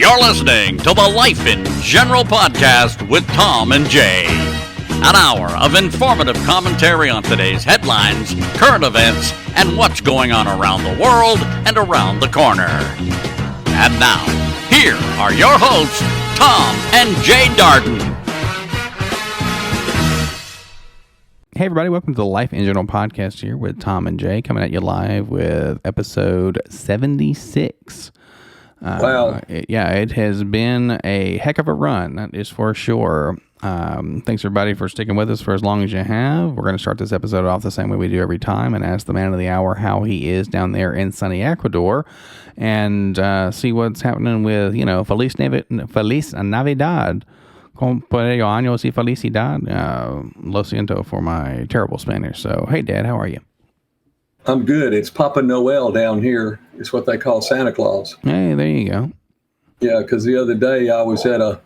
You're listening to the Life in General podcast with Tom and Jaye. An hour of informative commentary on today's headlines, current events, and what's going on around the world and around the corner. And now, here are your hosts, Tom and Jaye Darden. Hey everybody, welcome to the Life in General podcast here with Tom and Jaye, coming at you live with episode 76. Wow. It has been a heck of a run, that is for sure. Thanks everybody for sticking with us for as long as you have. We're going to start this episode off the same way we do every time and ask the man of the hour how he is down there in sunny Ecuador and see what's happening with, Feliz Navidad. Cumpleaños años y felicidad. Lo siento for my terrible Spanish. So, hey Dad, how are you? I'm good. It's Papa Noel down here. It's what they call Santa Claus. Hey, there you go. Yeah, because the other day I was at a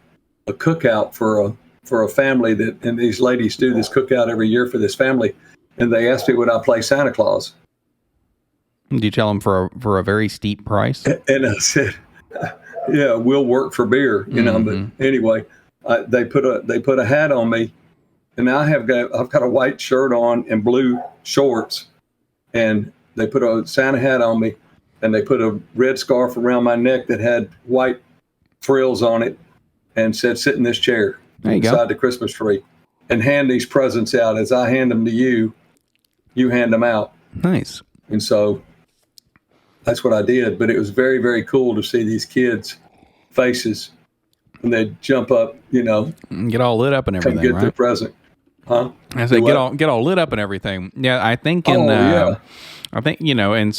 cookout for a family and these ladies do this cookout every year for this family, and they asked me would I play Santa Claus. Do you tell them for a very steep price? And I said, yeah, we'll work for beer, But anyway, they put a hat on me, and I've got a white shirt on and blue shorts. And they put a Santa hat on me, and they put a red scarf around my neck that had white frills on it and said, sit in this chair inside the Christmas tree and hand these presents out. As I hand them to you, you hand them out. Nice. And so that's what I did. But it was very, very cool to see these kids' faces, and they'd jump up, get all lit up and everything, come get right? their present. Huh? I say get all lit up and everything. Yeah, I think and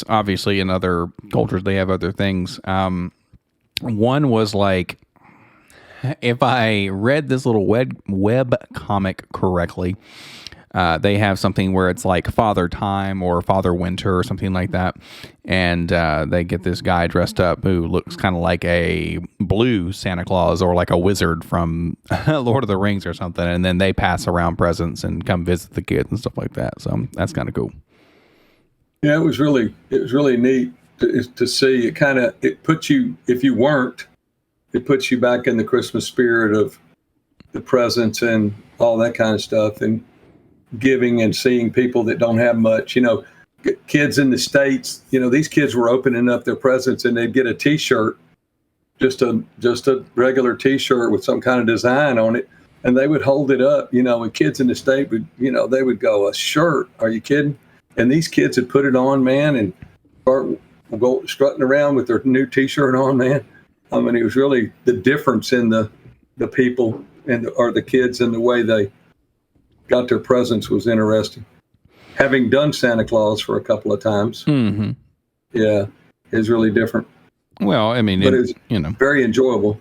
obviously in other cultures they have other things. One was like, if I read this little web comic correctly, they have something where it's like Father Time or Father Winter or something like that, and they get this guy dressed up who looks kind of like a blue Santa Claus or like a wizard from Lord of the Rings or something, and then they pass around presents and come visit the kids and stuff like that. So that's kind of cool. Yeah, it was really neat to see. It puts you, if you weren't, it puts you back in the Christmas spirit of the presents and all that kind of stuff, and giving and seeing people that don't have much. Kids in the States, these kids were opening up their presents and they'd get a T-shirt, just a regular T-shirt with some kind of design on it, and they would hold it up, and kids in the state would, they would go, a shirt? Are you kidding? And these kids would put it on, man, and go strutting around with their new T-shirt on, man. I mean, it was really the difference in the people or the kids and the way they got their presents was interesting. Having done Santa Claus for a couple of times, yeah, it's really different. Well, I mean, but it's very enjoyable.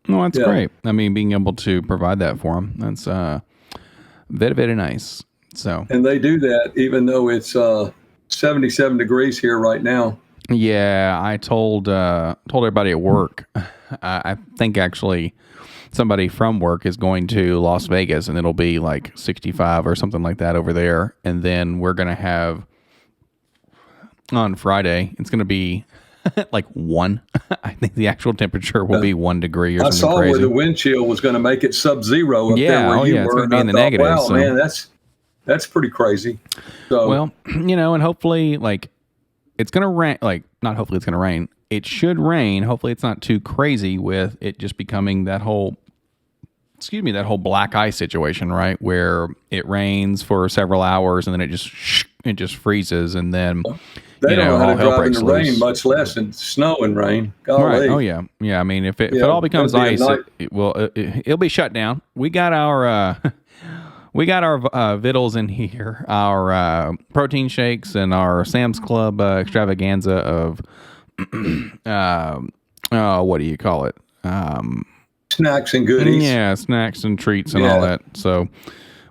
No, that's great. I mean, being able to provide that for them, that's very, very nice. So, and they do that even though it's 77 degrees here right now. Yeah, I told everybody at work. I think actually somebody from work is going to Las Vegas, and it'll be like 65 or something like that over there. And then we're going to have on Friday, it's going to be like 1. I think the actual temperature will be 1 degree or something crazy. I saw where the wind chill was going to make it sub-zero up there where you were. It's going to be in the negative. Wow, so. Man, that's pretty crazy. So, well, and hopefully, like, it's going to rain. Like, not hopefully it's going to rain. It should rain. Hopefully it's not too crazy with it just becoming that whole black ice situation, right? Where it rains for several hours and then it just freezes, and then they don't know how to hell drive in the loose. rain, much less in snow and rain. Golly. Right. Oh yeah. Yeah. I mean, if it all becomes ice, it'll be shut down. We got our vittles in here, our protein shakes and our Sam's Club extravaganza of what do you call it? Snacks and goodies. Yeah, snacks and treats and all that. So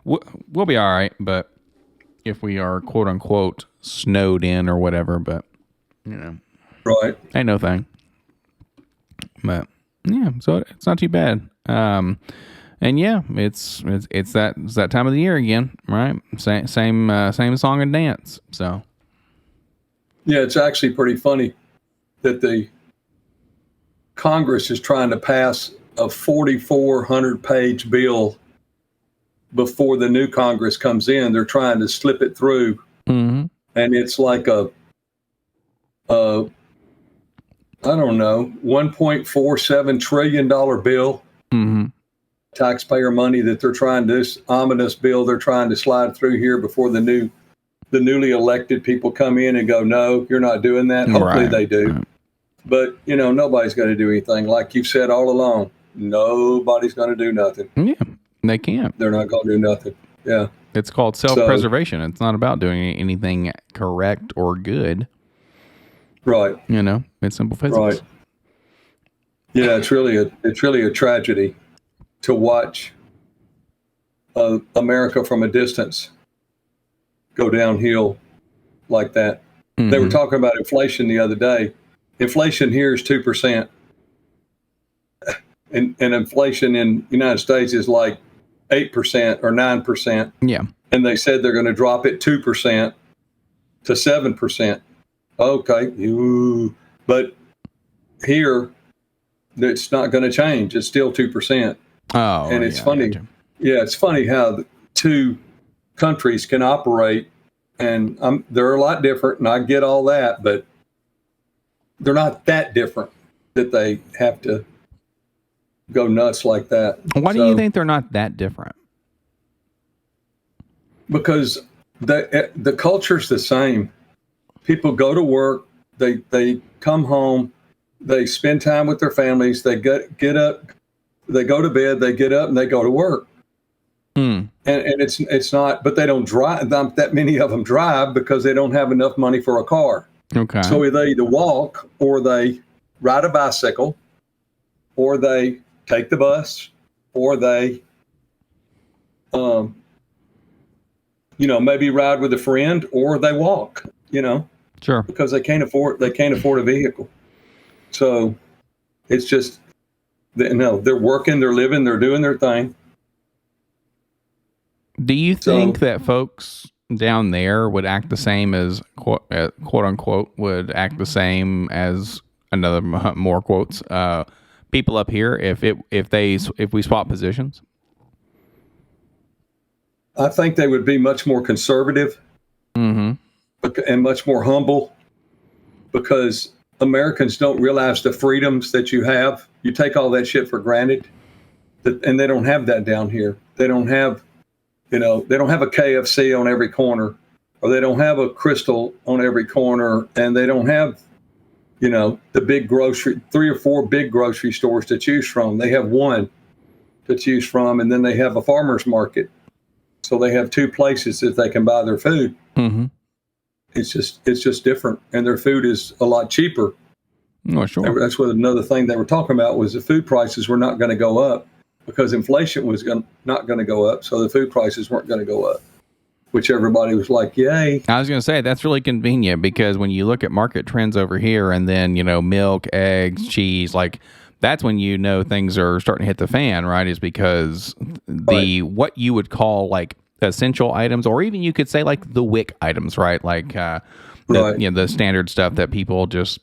we'll be all right. But if we are quote unquote snowed in or whatever, but right, ain't no thing. But yeah, so it's not too bad. And yeah, it's that time of the year again, right? Same song and dance. So yeah, it's actually pretty funny that the Congress is trying to pass a 4,400-page bill before the new Congress comes in. They're trying to slip it through, and it's like a I don't know, $1.47 trillion bill, taxpayer money that they're trying to, this ominous bill they're trying to slide through here before the newly elected people come in and go, no, you're not doing that. Hopefully they do. Right. But, nobody's going to do anything. Like you've said all along, nobody's going to do nothing. Yeah, they can't. They're not going to do nothing. Yeah. It's called self-preservation. It's not about doing anything correct or good. Right. It's simple physics. Right. Yeah, it's really a tragedy to watch America from a distance go downhill like that. They were talking about inflation the other day. Inflation here is 2%. And inflation in the United States is like 8% or 9%. Yeah. And they said they're going to drop it 2% to 7%. Okay. But here, it's not going to change. It's still 2%. Oh, and it's funny. Yeah, it's funny how the two countries can operate, and they're a lot different, and I get all that, but they're not that different that they have to go nuts like that. Why do you think they're not that different? Because the culture's the same. People go to work, they come home, they spend time with their families, they get up, they go to bed, they get up, and they go to work. And it's not, but they don't drive. Not that many of them drive because they don't have enough money for a car. Okay. So they either walk, or they ride a bicycle, or they take the bus, or they, maybe ride with a friend, or they walk. Sure. Because they can't afford a vehicle. So it's just, they're working, they're living, they're doing their thing. Do you think that folks down there would act the same as quote unquote would act the same as another more quotes people up here if we swap positions? I think they would be much more conservative and much more humble, because Americans don't realize the freedoms that you have. You take all that shit for granted, and they don't have that down here. They don't have, they don't have a KFC on every corner, or they don't have a Crystal on every corner, and they don't have, the big 3 or 4 big grocery stores to choose from. They have one to choose from, and then they have a farmer's market. So they have 2 places that they can buy their food. It's just different, and their food is a lot cheaper. Oh, sure. That's what another thing they were talking about was the food prices were not going to go up because inflation was not going to go up, so the food prices weren't going to go up, which everybody was like, yay. I was going to say, that's really convenient, because when you look at market trends over here, and then, milk, eggs, cheese, like that's when things are starting to hit the fan, right? Is because what you would call like essential items, or even you could say like the WIC items, right? Like the standard stuff that people just,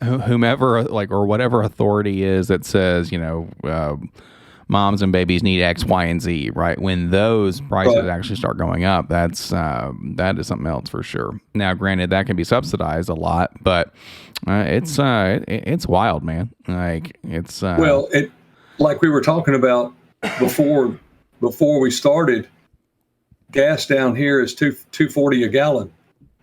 whomever, like, or whatever authority is that says, moms and babies need X, Y, and Z, right? When those prices actually start going up, that is something else for sure. Now, granted, that can be subsidized a lot, but it's wild, man. Like it's like we were talking about before we started. Gas down here is $2.40 a gallon,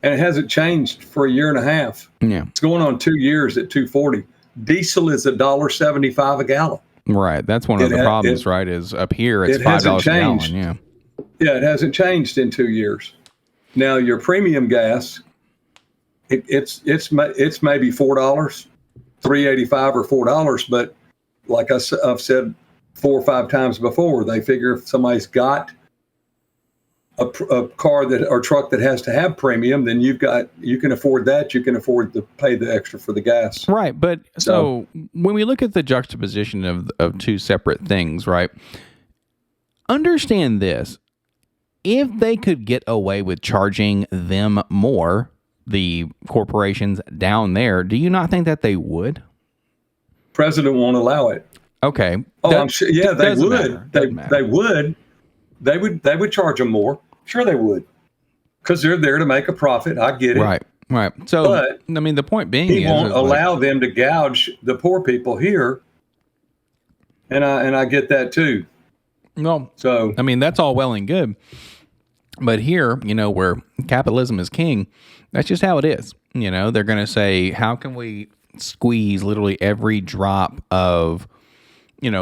and it hasn't changed for a year and a half. Yeah, it's going on 2 years at $2.40. Diesel is $1.75 a gallon. Right, that's one of the problems. Right, is up here it's $5 a gallon. Yeah, it hasn't changed in 2 years. Now your premium gas, it's maybe $4, $3.85 or $4, but like I've said 4 or 5 times before, they figure if somebody's got a car or truck that has to have premium, then you can afford that. You can afford to pay the extra for the gas. Right. But so when we look at the juxtaposition of 2 separate things, right? Understand this. If they could get away with charging them more, the corporations down there, do you not think that they would? President won't allow it. Okay. I'm sure. Yeah, they would. They would. They would charge them more. Sure, they would, because they're there to make a profit. I get it. Right. So, but I mean, the point being, he won't allow them to gouge the poor people here, and I get that too. Well, so I mean, that's all well and good, but here, where capitalism is king, that's just how it is. They're going to say, how can we squeeze literally every drop of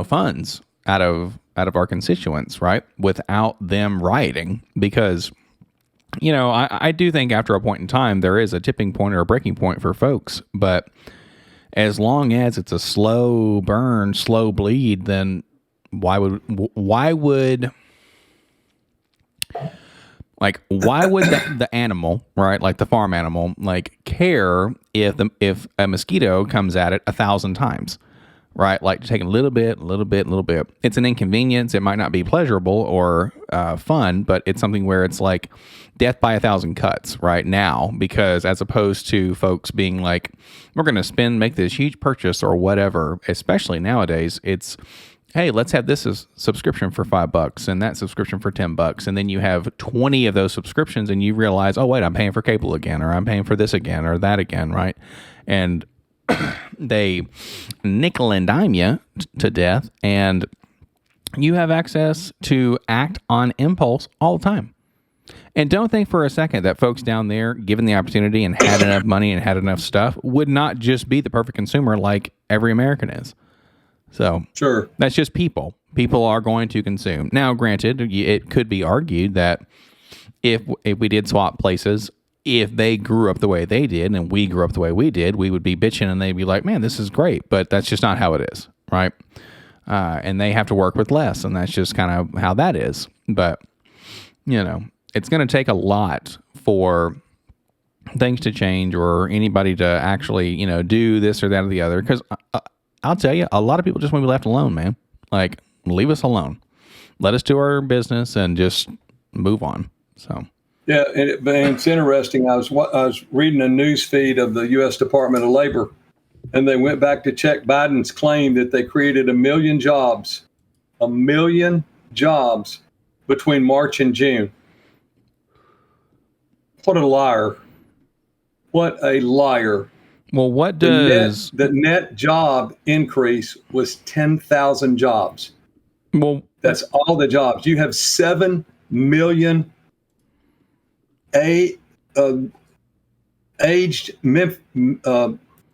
funds out of our constituents, right, without them rioting? Because I do think after a point in time there is a tipping point or a breaking point for folks, but as long as it's a slow burn, slow bleed, then why would the animal, right, like the farm animal, like care if a mosquito comes at it 1,000 times, right? Like taking a little bit. It's an inconvenience. It might not be pleasurable or fun, but it's something where it's like death by 1,000 cuts right now, because as opposed to folks being like, we're going to make this huge purchase or whatever, especially nowadays, it's, hey, let's have this subscription for $5 and that subscription for $10. And then you have 20 of those subscriptions and you realize, oh, wait, I'm paying for cable again, or I'm paying for this again or that again, right? And they nickel and dime you to death, and you have access to act on impulse all the time. And don't think for a second that folks down there, given the opportunity and had enough money and had enough stuff, would not just be the perfect consumer like every American is. So sure, that's just people. People are going to consume. Now, granted, it could be argued that if we did swap places, if they grew up the way they did and we grew up the way we did, we would be bitching and they'd be like, man, this is great. But that's just not how it is, right? And they have to work with less, and that's just kind of how that is. But, it's going to take a lot for things to change or anybody to actually, do this or that or the other. Because I'll tell you, a lot of people just want to be left alone, man. Like, leave us alone. Let us do our business and just move on. So. Yeah, and it's interesting. I was reading a news feed of the U.S. Department of Labor, and they went back to check Biden's claim that they created 1 million jobs between March and June. What a liar. What a liar. Well, what does... The net job increase was 10,000 jobs. Well, that's all the jobs. You have 7 million aged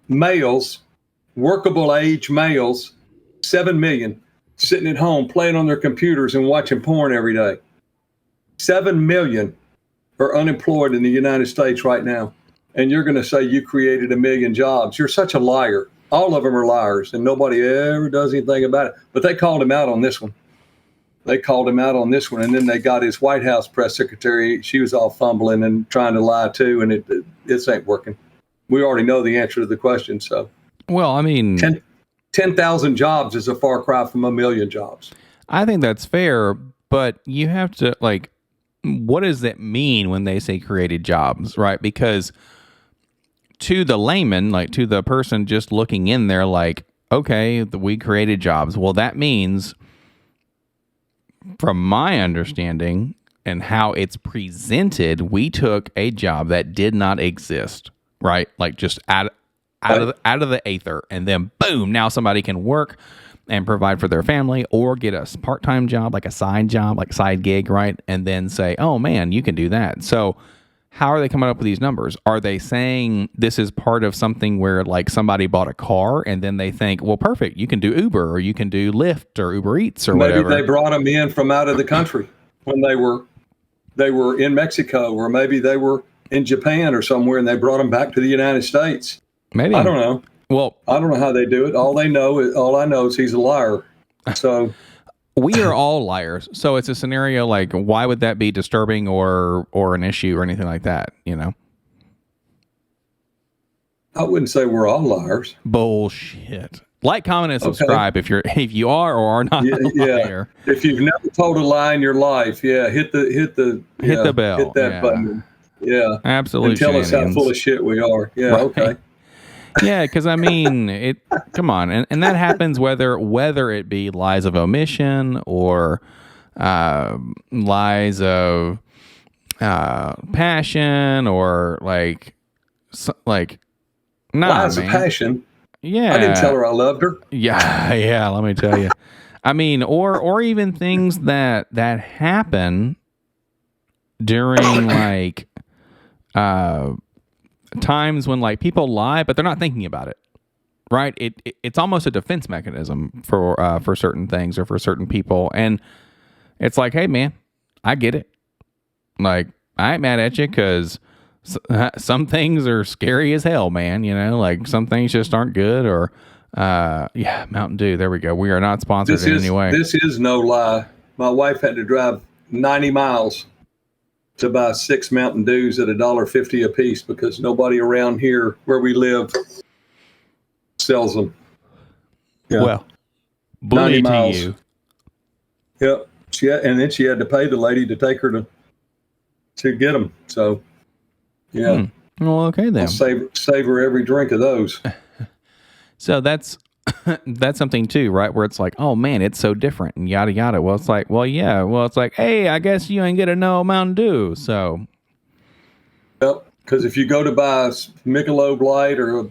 males, workable age males, 7 million, sitting at home playing on their computers and watching porn every day. 7 million are unemployed in the United States right now. And you're going to say you created 1 million jobs. You're such a liar. All of them are liars, and nobody ever does anything about it. But they called him out on this one. And then they got his White House press secretary. She was all fumbling and trying to lie too, and it ain't working. We already know the answer to the question. So, well, I mean, 10,000 jobs is a far cry from 1 million jobs. I think that's fair, but you have to, like, what does that mean when they say created jobs, right? Because to the layman, like to the person just looking in there, like, okay, we created jobs. Well, that means, from my understanding and how it's presented, we took a job that did not exist, right? Like just out of the aether, and then boom, now somebody can work and provide for their family or get a part-time job, like a side job, like side gig, right? And then say, oh man, you can do that. So how are they coming up with these numbers? Are they saying this is part of something where like somebody bought a car and then they think, well, perfect, you can do Uber or you can do Lyft or Uber Eats or whatever? Maybe they brought them in from out of the country when they were in Mexico, or maybe they were in Japan or somewhere and they brought them back to the United States. Maybe. I don't know. Well, I don't know how they do it. All I know is he's a liar. So we are all liars. So it's a scenario like, why would that be disturbing or an issue or anything like that? I wouldn't say we're all liars. Bullshit. Like, comment, and subscribe if you are or are not a liar. If you've never told a lie in your life, hit the bell. Hit that button. Yeah. Absolute And tell us how shenanigans. full of shit we are. Yeah. Right. Okay. Yeah, because I mean, come on, and that happens whether it be lies of omission or lies of passion or like nah, Lies man. of passion. Yeah, I didn't tell her I loved her. Yeah, yeah. Let me tell you. I mean, or even things that happen during like times when like people lie, but they're not thinking about it. Right? It's almost a defense mechanism for certain things or for certain people, and it's like, hey, man, I get it. Like, I ain't mad at you because some things are scary as hell, man. You know, like some things just aren't good. Or, yeah, Mountain Dew. There we go. We are not sponsored in any way. This is no lie. My wife had to drive 90 miles to buy 6 Mountain Dews at $1.50 a piece because nobody around here where we live sells them. Yeah. Well, bully 90 to miles. you. Yep. And then she had to pay the lady to take her to get them. So, yeah. Well, okay then. I'll save her every drink of those. So that's something too, right? Where it's like, oh man, it's so different and yada yada. Well, it's like, well, yeah. Well, it's like, hey, I guess you ain't gonna know Mountain Dew. So, Yep. Because if you go to buy a Michelob Light or a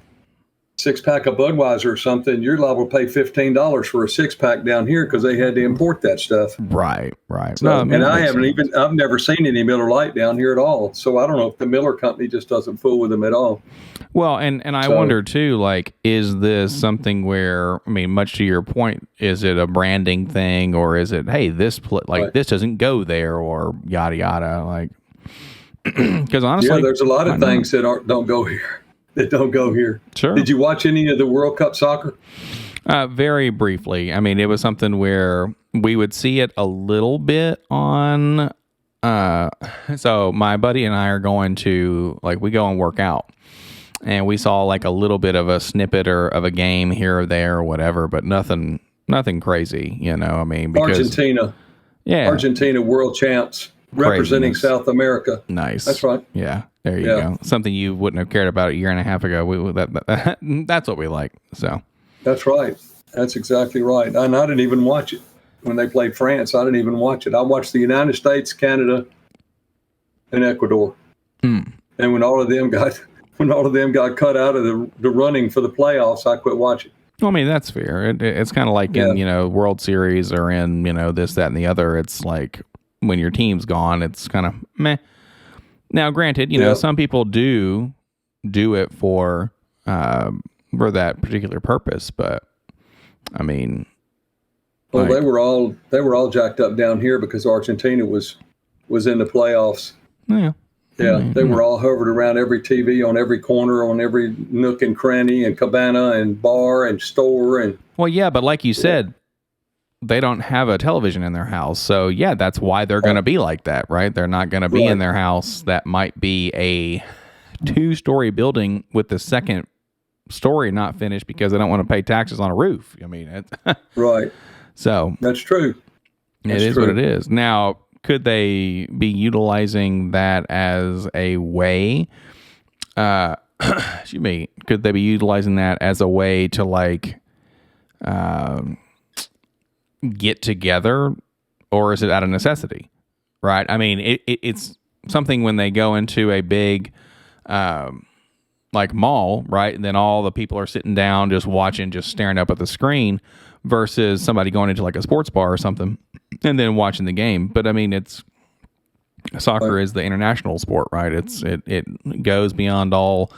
6-pack of Budweiser or something, you're liable to pay $15 for a 6-pack down here because they had to import that stuff. right. So, No, I mean, and I've never seen any Miller Lite down here at all. So I don't know if the Miller company just doesn't fool with them at all. Well, and I wonder too, like, is this something where, I mean, much to your point, is it a branding thing or is it, hey, this this doesn't go there or yada yada, like, because honestly, yeah, there's a lot of things that don't go here. That don't go here. Sure. Did you watch any of the World Cup soccer? Very briefly. I mean, it was something where we would see it a little bit on. So my buddy and I are going to, like, we go and work out, and we saw like a little bit of a snippet or of a game here or there or whatever, but nothing crazy. You know, I mean, because Argentina world champs representing South America. Nice. That's right. Yeah. There you go. Something you wouldn't have cared about a year and a half ago. That's what we like. So. That's right. That's exactly right. And I didn't even watch it when they played France. I didn't even watch it. I watched the United States, Canada, and Ecuador. And when all of them got cut out of the running for the playoffs, I quit watching. Well, I mean, that's fair. It's kind of like in World Series or in this, that, and the other. It's like when your team's gone, it's kind of meh. Now, granted, some people do it for that particular purpose, but I mean, well, they were all jacked up down here because Argentina was in the playoffs. Yeah, they were all hovered around every TV on every corner, on every nook and cranny and cabana and bar and store and. Well, yeah, but like you said, they don't have a television in their house. So, yeah, that's why they're going to be like that, right? They're not going to be in their house that might be a 2-story building with the second story not finished because they don't want to pay taxes on a roof. I mean, it's right. So, that's true. It is what it is. Now, could they be utilizing that as a way? Excuse me. Could they be utilizing that as a way to like get together, or is it out of necessity? Right. I mean, it's something when they go into a big like mall, right? And then all the people are sitting down, just watching, just staring up at the screen, versus somebody going into like a sports bar or something and then watching the game. But I mean, soccer is the international sport, right? It goes beyond all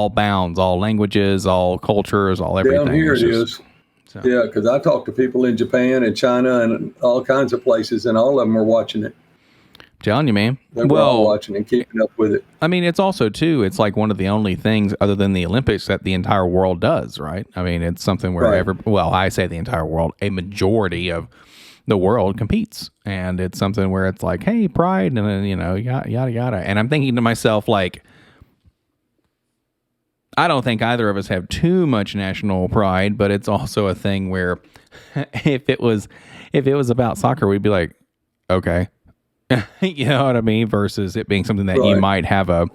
bounds, all languages, all cultures, all everything. Down here it is. So. Yeah, because I talked to people in Japan and China and all kinds of places, and all of them were watching it. Telling you, man. They were all watching and keeping up with it. I mean, it's also, too, it's like one of the only things other than the Olympics that the entire world does, right? I mean, it's something where I say the entire world, a majority of the world competes. And it's something where it's like, hey, pride, and then, yada, yada, yada. And I'm thinking to myself, like, I don't think either of us have too much national pride, but it's also a thing where if it was about soccer, we'd be like, okay, You know what I mean? Versus it being something that you Right. might have a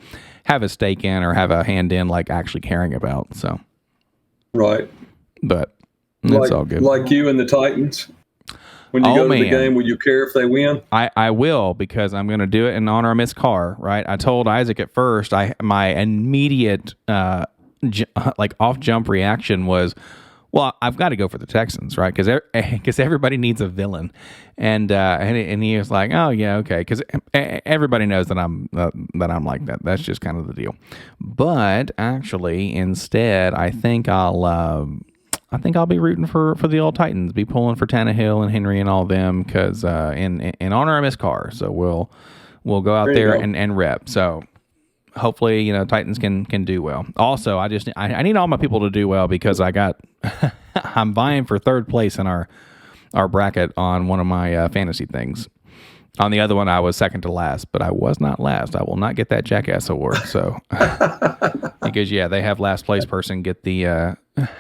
stake in or have a hand in, like actually caring about. So, Right. but it's all good. Like you and the Titans. When you go to the game, will you care if they win? I will, because I'm going to do it in honor of Miss Carr, right? I told Isaac at first, my immediate like off jump reaction was, well, I've got to go for the Texans, right? Because everybody needs a villain, and he was like, oh yeah, okay, because everybody knows that I'm like that. That's just kind of the deal. But actually, instead, I think I'll be rooting for the old Titans, be pulling for Tannehill and Henry and all them, because in honor of Miss Carr. So we'll go out there and rep. So hopefully, you know, Titans can do well. Also, I need all my people to do well, because I'm vying for third place in our bracket on one of my fantasy things. On the other one, I was second to last, but I was not last. I will not get that Jackass award. So, because they have last place person get the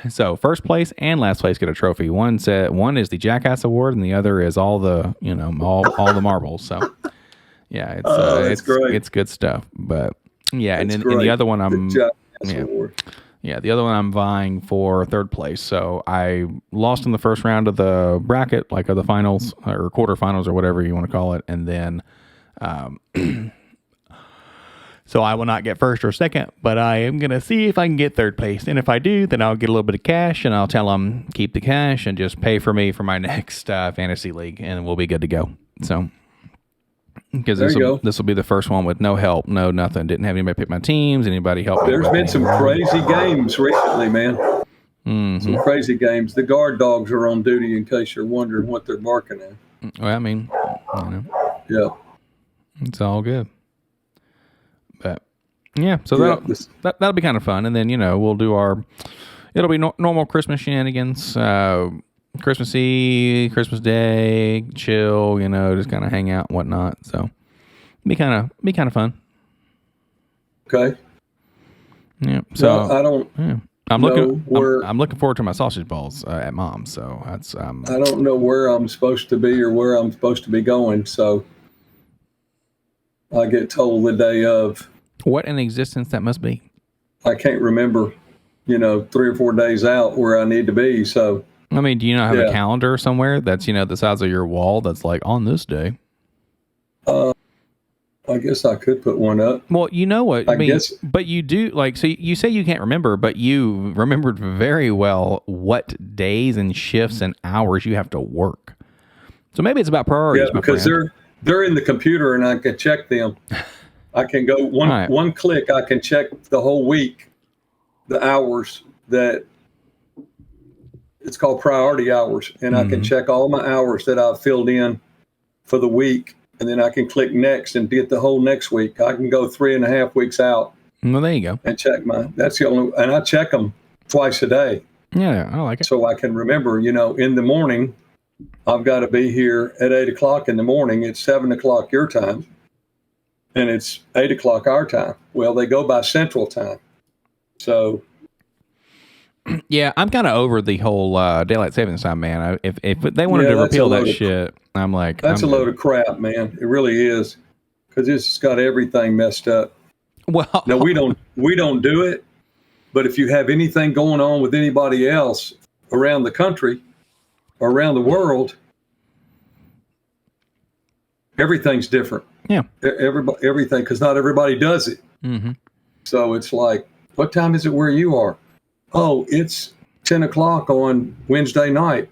so first place and last place get a trophy. One is the Jackass award, and the other is all the all the marbles. So, yeah, it's great. It's good stuff. But yeah, and in the other one, the other one I'm vying for third place. So I lost in the first round of the bracket, like of the finals or quarterfinals or whatever you want to call it. And then, so I will not get first or second, but I am going to see if I can get third place. And if I do, then I'll get a little bit of cash, and I'll tell them keep the cash and just pay for me for my next fantasy league, and we'll be good to go. So, because this will be the first one with no help, no nothing. Didn't have anybody pick my teams, anybody help me. There's been some crazy games recently, man. Mm-hmm. Some crazy games. The guard dogs are on duty, in case you're wondering what they're barking at. Well, I mean, you know. Yeah. It's all good. But, yeah, so that'll be kind of fun. And then, you know, we'll do it'll be normal Christmas shenanigans. Christmas Eve, Christmas Day, chill, you know, just kind of hang out and whatnot. So be kind of fun. Okay. Yeah. So I don't. Yeah. I'm looking forward to my sausage balls at Mom's. So that's. I don't know where I'm supposed to be or where I'm supposed to be going. So I get told the day of. What an existence that must be. I can't remember, 3 or 4 days out where I need to be. So. I mean, do you not have a calendar somewhere that's, the size of your wall that's like on this day? I guess I could put one up. Well, you know what I mean, guess. But you do, so you say you can't remember, but you remembered very well what days and shifts and hours you have to work. So maybe it's about priorities. Yeah, because they're in the computer and I can check them. I can go one click. I can check the whole week, the hours that. It's called priority hours, and I can check all my hours that I've filled in for the week, and then I can click next and get the whole next week. I can go 3.5 weeks out. Well, there you go. And check that's the only, and I check them twice a day. Yeah, I like it. So I can remember, in the morning, I've got to be here at 8:00 in the morning. It's 7:00 your time, and it's 8:00 our time. Well, they go by Central Time, so. Yeah, I'm kind of over the whole daylight savings time, man. If they wanted to repeal that shit, I'm like, that's a load of crap, man. It really is, because it's just got everything messed up. Well, no, we don't do it, but if you have anything going on with anybody else around the country or around the world, everything's different. Yeah, everything, because not everybody does it. Mm-hmm. So it's like, what time is it where you are? Oh, it's 10:00 on Wednesday night.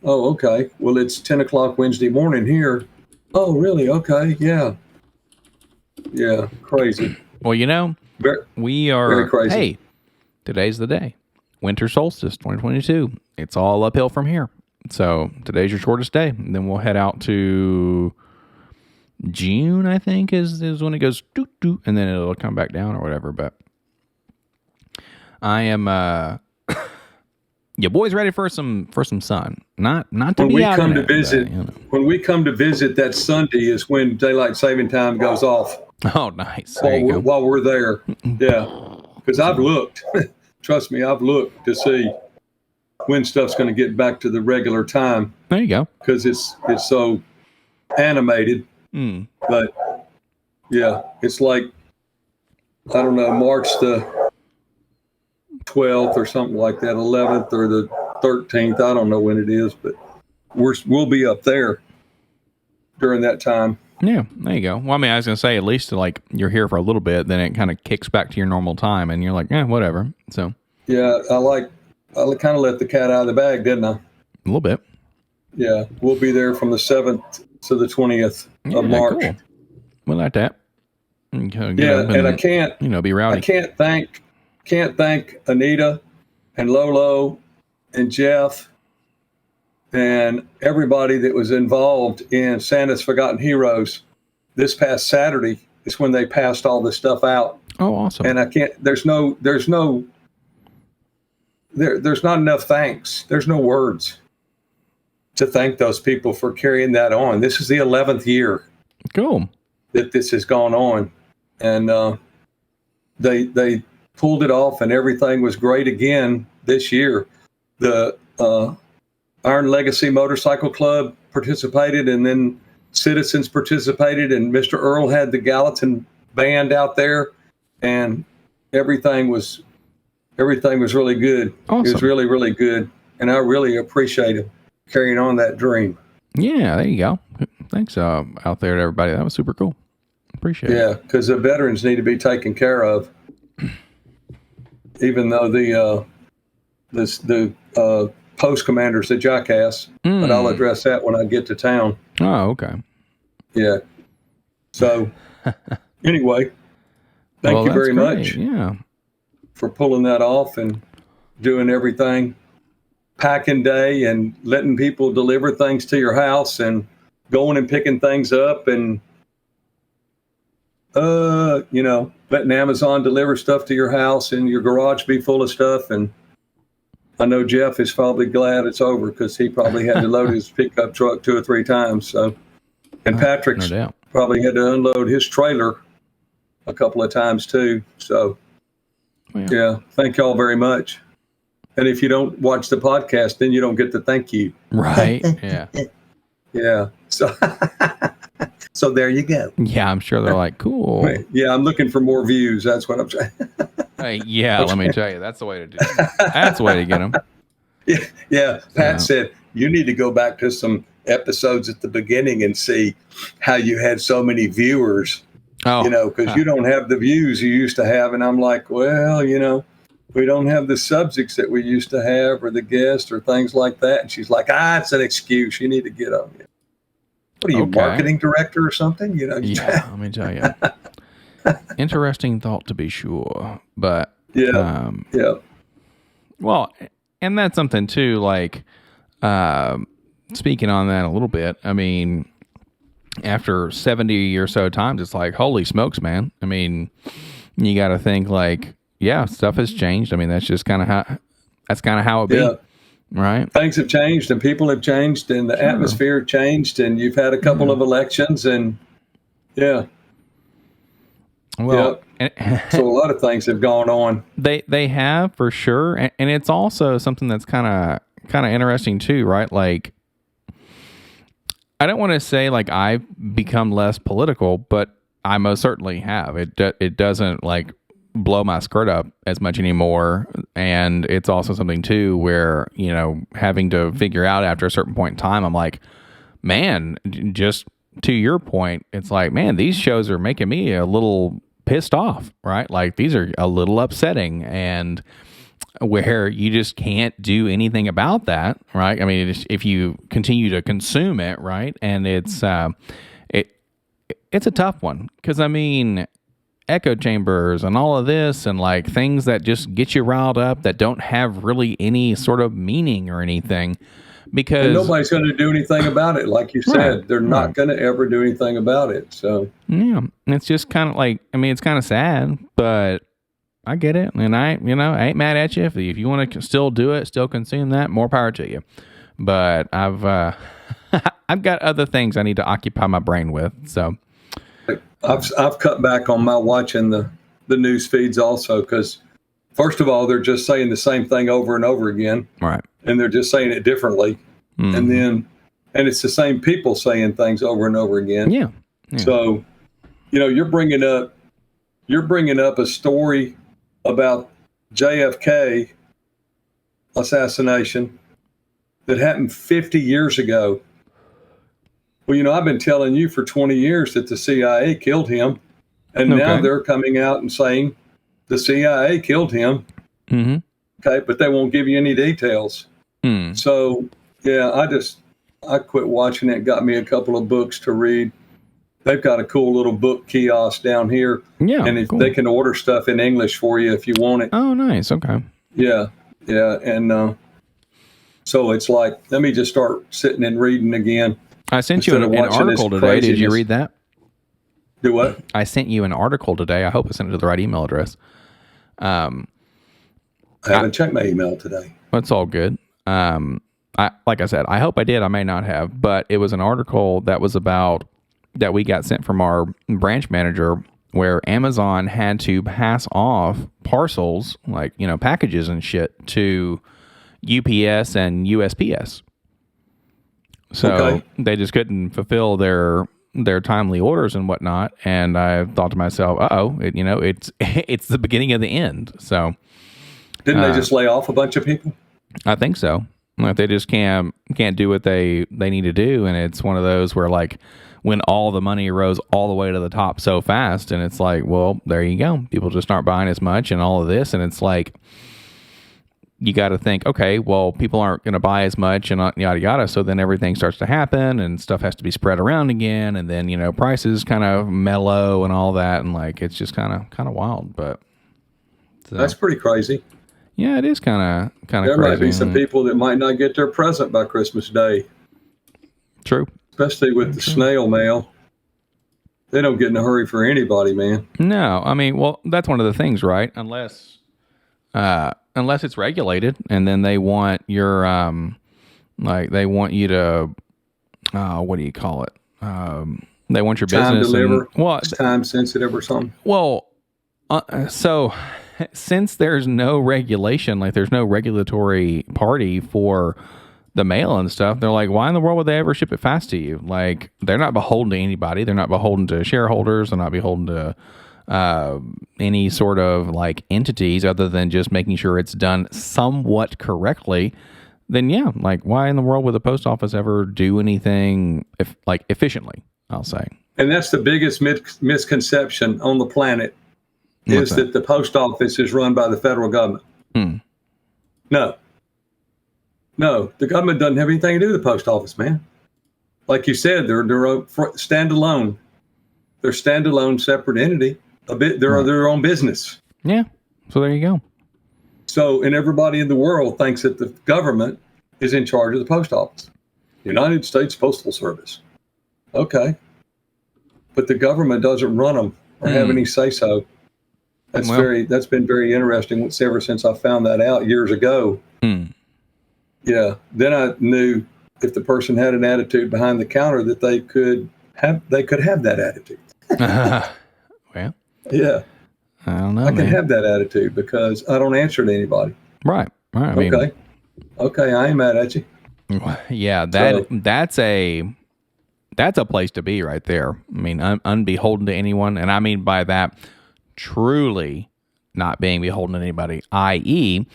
Oh, okay. Well, it's 10:00 Wednesday morning here. Oh, really? Okay. Yeah. Yeah. Crazy. Well, we are. Very crazy. Hey, today's the day. Winter solstice 2022. It's all uphill from here. So today's your shortest day. And then we'll head out to June, I think, is when it goes doot doot, and then it'll come back down or whatever. But I am your boy's ready for some sun. Not to when be we out come in to it, visit. but, When we come to visit, that Sunday is when daylight saving time goes off. Oh, nice. There you go. While we're there. Yeah. Because I've looked. Trust me, I've looked to see when stuff's going to get back to the regular time. There you go. Because it's so animated. But yeah, it's like, I don't know, March the 12th or something like that, 11th or the 13th. I don't know when it is, but we'll be up there during that time. Yeah, there you go. Well, I mean, I was going to say, at least like you're here for a little bit, then it kind of kicks back to your normal time and you're like, whatever. So yeah, I kind of let the cat out of the bag, didn't I? A little bit. Yeah, we'll be there from the 7th to the 20th of March. Cool. We like that. And I can't, be rowdy. I can't thank Anita and Lolo and Jeff and everybody that was involved in Santa's Forgotten Heroes. This past Saturday is when they passed all this stuff out. Oh, awesome. And I can't, there's not enough thanks. There's no words to thank those people for carrying that on. This is the 11th year. Cool. That this has gone on. And they pulled it off and everything was great again this year. The Iron Legacy Motorcycle Club participated, and then citizens participated, and Mr. Earl had the Gallatin band out there, and everything was really good. Awesome. It was really, really good. And I really appreciate him carrying on that dream. Yeah, there you go. Thanks out there to everybody. That was super cool. Appreciate it. Yeah, because the veterans need to be taken care of. Even though the post commander's a jackass, but I'll address that when I get to town. Oh, okay. Yeah. So anyway, thank you very much. Yeah. For pulling that off and doing everything, packing day and letting people deliver things to your house and going and picking things up and letting Amazon deliver stuff to your house and your garage be full of stuff. And I know Jeff is probably glad it's over because he probably had to load his pickup truck 2 or 3 times. So, and Patrick's probably had to unload his trailer a couple of times too. So, yeah, thank y'all very much. And if you don't watch the podcast, then you don't get the thank you. Right. Yeah. Yeah. So, so there you go. Yeah, I'm sure they're like, cool. Yeah, I'm looking for more views. That's what I'm saying. Hey, yeah, let me tell you, that's the way to do it. That's the way to get them. Yeah. Pat said, you need to go back to some episodes at the beginning and see how you had so many viewers, because you don't have the views you used to have. And I'm like, well, we don't have the subjects that we used to have or the guests or things like that. And she's like, it's an excuse. You need to get on it. What are you, marketing director or something? Yeah, let me tell you. Interesting thought to be sure. But, yeah. Well, and that's something too, like, speaking on that a little bit, I mean, after 70 or so times, it's like, holy smokes, man. I mean, you got to think like, yeah, stuff has changed. I mean, that's just kind of how it be. Right. Things have changed and people have changed and the atmosphere changed and you've had a couple of elections and Well, so a lot of things have gone on. They have for sure. And it's also something that's kind of interesting too, right? Like, I don't want to say like I've become less political, but I most certainly have. It doesn't like blow my skirt up as much anymore. And it's also something too where, having to figure out after a certain point in time, I'm like, man, just to your point, it's like, man, these shows are making me a little pissed off, right? Like these are a little upsetting and where you just can't do anything about that, right? I mean, if you continue to consume it, right? And it's a tough one because I mean, echo chambers and all of this and like things that just get you riled up that don't have really any sort of meaning or anything because and nobody's going to do anything about it. Like you said, they're not going to ever do anything about it. So yeah, it's just kind of like, I mean, it's kind of sad, but I get it. And I ain't mad at you. If you want to still do it, still consume that, more power to you. But I've got other things I need to occupy my brain with. So I've cut back on my watching the news feeds also because first of all, they're just saying the same thing over and over again. Right. And they're just saying it differently. Mm-hmm. And it's the same people saying things over and over again. Yeah. So, you're bringing up a story about JFK assassination that happened 50 years ago. Well, I've been telling you for 20 years that the CIA killed him, and now they're coming out and saying the CIA killed him. Mm-hmm. Okay, but they won't give you any details. So, yeah, I quit watching it. Got me a couple of books to read. They've got a cool little book kiosk down here. Yeah, and cool. They can order stuff in English for you if you want it. Oh, nice. Okay. Yeah, and so it's like, let me just start sitting and reading again. I sent you an article today. Did you read that? Do what? I sent you an article today. I hope I sent it to the right email address. I haven't checked my email today. That's all good. Like I said, I hope I did. I may not have, but it was an article that was about that we got sent from our branch manager, where Amazon had to pass off parcels, like, packages and shit, to UPS and USPS. So they just couldn't fulfill their timely orders and whatnot. And I thought to myself, it's the beginning of the end. So didn't they just lay off a bunch of people? I think so. Like, they just can't do what they need to do. And it's one of those where, like, when all the money rose all the way to the top so fast, and it's like, well, there you go. People just aren't buying as much and all of this. And it's like, you got to think, okay, well, people aren't going to buy as much and yada, yada. So then everything starts to happen and stuff has to be spread around again. And then, prices kind of mellow and all that. And, like, it's just kind of wild, but that's pretty crazy. Yeah, it is kind of crazy. There might be some people that might not get their present by Christmas Day. True. Especially with the snail mail. They don't get in a hurry for anybody, man. No, I mean, well, that's one of the things, right? Unless it's regulated, and then they want your, they want you to, what do you call it? They want your time business. It's time sensitive or something. Well, so since there's no regulation, like there's no regulatory party for the mail and stuff, they're like, why in the world would they ever ship it fast to you? Like, they're not beholden to anybody. They're not beholden to shareholders. They're not beholden to any sort of like entities other than just making sure it's done somewhat correctly. Then yeah, like, why in the world would the post office ever do anything efficiently? I'll say. And that's the biggest misconception on the planet. Is that the post office is run by the federal government? No, the government doesn't have anything to do with the post office, man. Like you said, they're standalone. They're standalone, separate entity. They're their own business. Yeah. So there you go. So, and everybody in the world thinks that the government is in charge of the post office. United States Postal Service. Okay. But the government doesn't run them or have any say so. That's been very interesting ever since I found that out years ago. Yeah. Then I knew if the person had an attitude behind the counter that they could have that attitude. Well, yeah. I don't know. I can have that attitude because I don't answer to anybody. Right. I mean, okay. I ain't mad at you. Yeah. That's a place to be right there. I mean, unbeholden to anyone. And I mean by that, truly not being beholden to anybody, i.e.,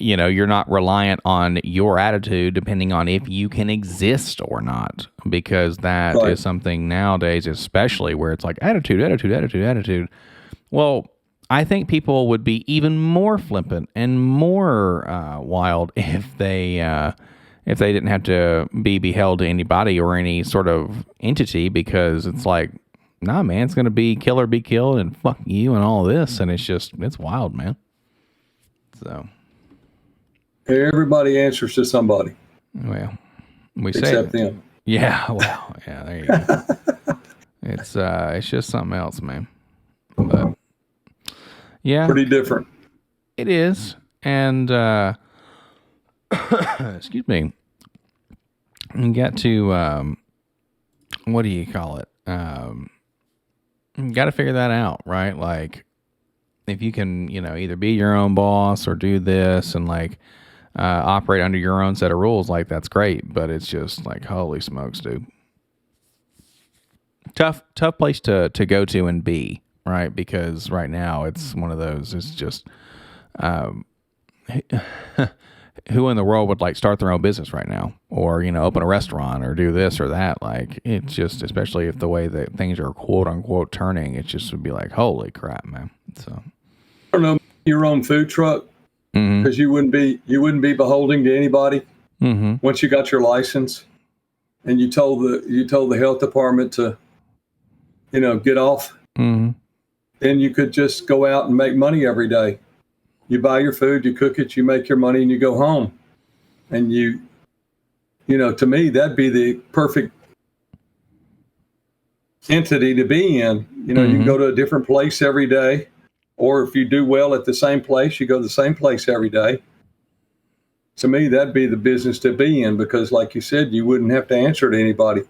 you're not reliant on your attitude depending on if you can exist or not, because that is something nowadays, especially where it's like attitude. Well, I think people would be even more flippant and more wild if they didn't have to be beheld to anybody or any sort of entity, because it's like, nah, man, it's going to be kill or be killed and fuck you and all this. And it's wild, man. So. Everybody answers to somebody. Well, we say except them. Yeah. Well, yeah, there you go. It's just something else, man. But yeah. Pretty different. It is. And, excuse me. You got to, what do you call it? You got to figure that out, right? Like, if you can, either be your own boss or do this and like operate under your own set of rules, like, that's great. But it's just like, holy smokes, dude. tough place to go to and be, right? Because right now it's one of those. It's just who in the world would like start their own business right now, or open a restaurant or do this or that? Like, it's just, especially if the way that things are quote unquote turning, it just would be like, holy crap, man. So I don't know, your own food truck, because you wouldn't be beholden to anybody once you got your license, and you told the health department to get off. Then you could just go out and make money every day. You buy your food, you cook it, you make your money, and you go home. And to me, that'd be the perfect entity to be in. You can go to a different place every day, or if you do well at the same place, you go to the same place every day. To me, that'd be the business to be in, because like you said, you wouldn't have to answer to anybody.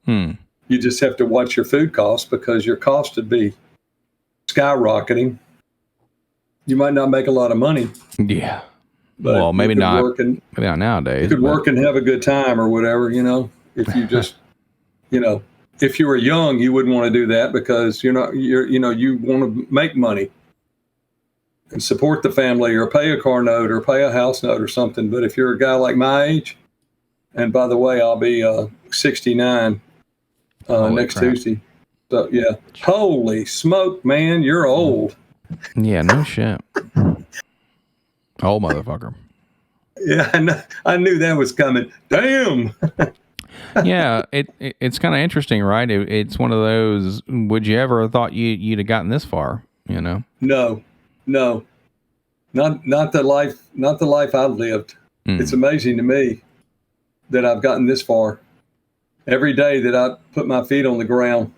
You just have to watch your food costs, because your cost would be skyrocketing. You might not make a lot of money. Yeah. But well, maybe not. Maybe not nowadays. You could work and have a good time or whatever, if you just, if you were young, you wouldn't want to do that, because you want to make money and support the family, or pay a car note, or pay a house note or something. But if you're a guy like my age, and by the way, I'll be 69 next Tuesday. So yeah, holy smoke, man, you're old. Yeah, no shit. Old motherfucker. Yeah, I knew that was coming. Damn. Yeah, it's kind of interesting, right? It's one of those. Would you ever have thought you'd have gotten this far? No, not the life I've lived. It's amazing to me that I've gotten this far. Every day that I put my feet on the ground,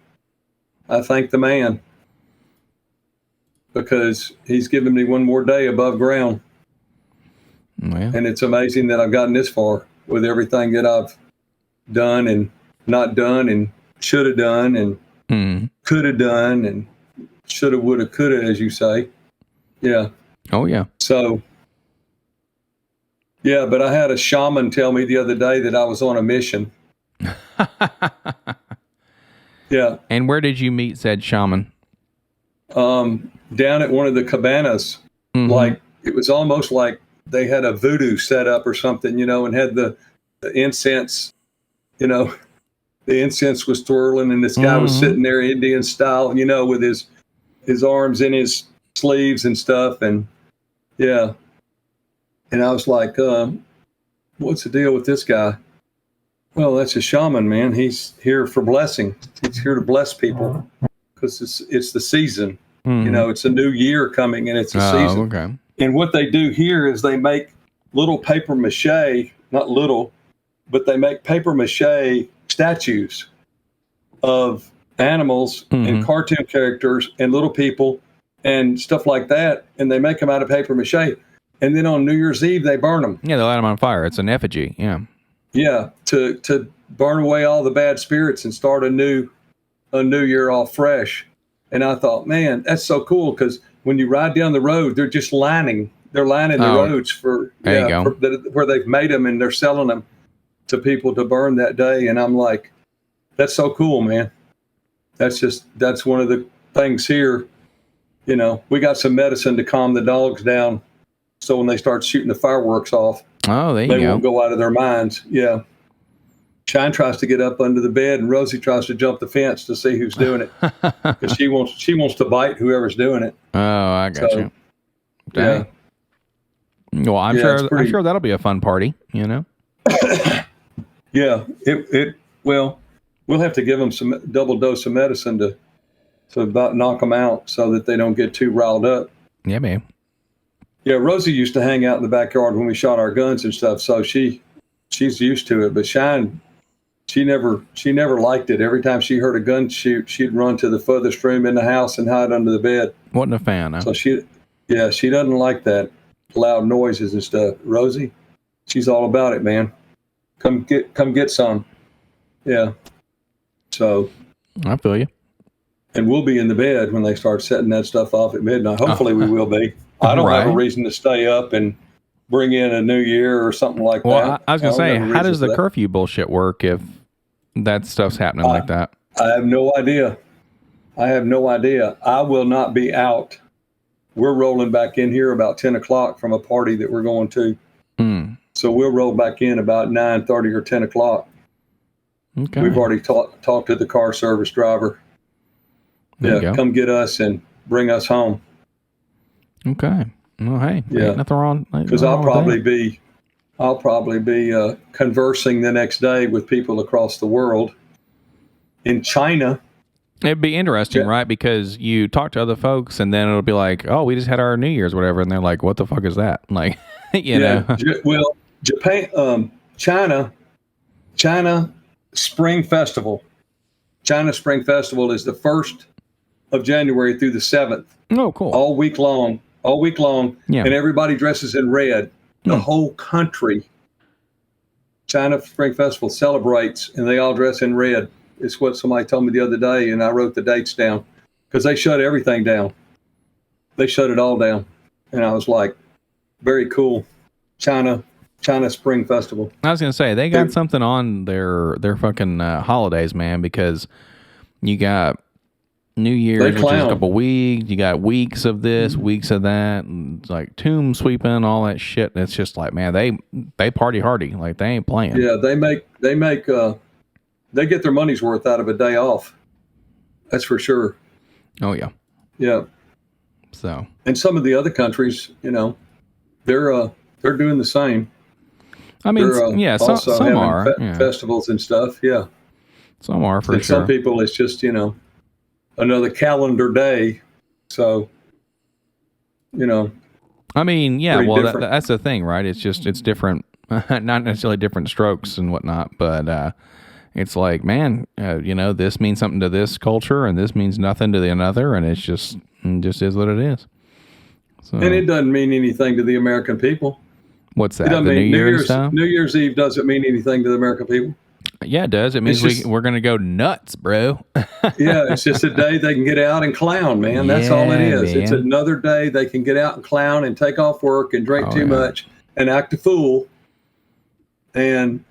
I thank the man, because he's given me one more day above ground. Yeah. And it's amazing that I've gotten this far with everything that I've done and not done, and should have done, and could have done, and shoulda, woulda, coulda, as you say. Yeah. Oh, yeah. So, yeah, but I had a shaman tell me the other day that I was on a mission. Yeah. And where did you meet said shaman? Down at one of the cabanas. Like, it was almost like they had a voodoo set up or something, and had the incense, the incense was twirling, and this guy was sitting there Indian style, with his arms in his sleeves and stuff. And yeah. And I was like, what's the deal with this guy? Well, that's a shaman, man. He's here for blessing. He's here to bless people, because it's the season. It's a new year coming, and it's a season. Okay. And what they do here is they make little paper mache, not little, but they make paper mache statues of animals and cartoon characters and little people and stuff like that. And they make them out of paper mache. And then on New Year's Eve, they burn them. Yeah, they light them on fire. It's an effigy. Yeah. Yeah, to burn away all the bad spirits and start a new year off fresh. And I thought, man, that's so cool, because when you ride down the road, they're just lining the roads where they've made them, and they're selling them to people to burn that day. And I'm like, that's so cool, man. That's one of the things here. We got some medicine to calm the dogs down, so when they start shooting the fireworks off, they won't go out of their minds. Yeah. Shine tries to get up under the bed, and Rosie tries to jump the fence to see who's doing it, because she wants to bite whoever's doing it. Oh, I got you. Dang. Yeah. Well, I'm sure that'll be a fun party. Yeah. Well, we'll have to give them some double dose of medicine to about knock them out, so that they don't get too riled up. Yeah, man. Yeah, Rosie used to hang out in the backyard when we shot our guns and stuff, so she's used to it. But Shine, she never liked it. Every time she heard a gun shoot, she'd run to the furthest room in the house and hide under the bed. Wasn't a fan, huh? So she doesn't like that loud noises and stuff. Rosie, she's all about it, man. Come get some. Yeah. So I feel you. And we'll be in the bed when they start setting that stuff off at midnight. Hopefully we will be. I don't have a reason to stay up and bring in a new year or something like that. Well, I was going to say, how does the curfew bullshit work if that stuff's happening like that? I have no idea. I will not be out. We're rolling back in here about 10 o'clock from a party that we're going to. So we'll roll back in about 9:30 or 10 o'clock. Okay. We've already talked to the car service driver. Come get us and bring us home. Okay. Well, hey, ain't nothing wrong. Because I'll probably be conversing the next day with people across the world. In China. It'd be interesting, right? Because you talk to other folks, and then it'll be like, "Oh, we just had our New Year's, whatever," and they're like, "What the fuck is that?" Like, you know. Well, Japan, China Spring Festival. China Spring Festival is the 1st of January through the 7th. Oh, cool! All week long, yeah. And everybody dresses in red. The whole country. China Spring Festival celebrates, and they all dress in red. It's what somebody told me the other day, and I wrote the dates down because they shut everything down. They shut it all down, and I was like, "Very cool." China Spring Festival. I was gonna say they got something on their fucking holidays, man, because you got New Year's, which is a couple weeks. You got weeks of this, weeks of that, and like tomb sweeping, all that shit. And it's just like, man, they party hardy, like they ain't playing. Yeah, they get their money's worth out of a day off. That's for sure. Oh yeah. Yeah. So. And some of the other countries, they're doing the same. I mean, some are festivals and stuff. Yeah. Some are for and sure. Some people, it's just another calendar day. So, I mean, yeah. Well, that's the thing, right? It's different. Not necessarily different strokes and whatnot, but it's like, man, this means something to this culture, and this means nothing to the another, and it just is what it is. So, and it doesn't mean anything to the American people. What's that? The New Year's stuff? New Year's Eve doesn't mean anything to the American people. Yeah, it does. It means we're going to go nuts, bro. Yeah, it's just a day they can get out and clown, man. That's all it is. Man. It's another day they can get out and clown and take off work and drink too much and act a fool. And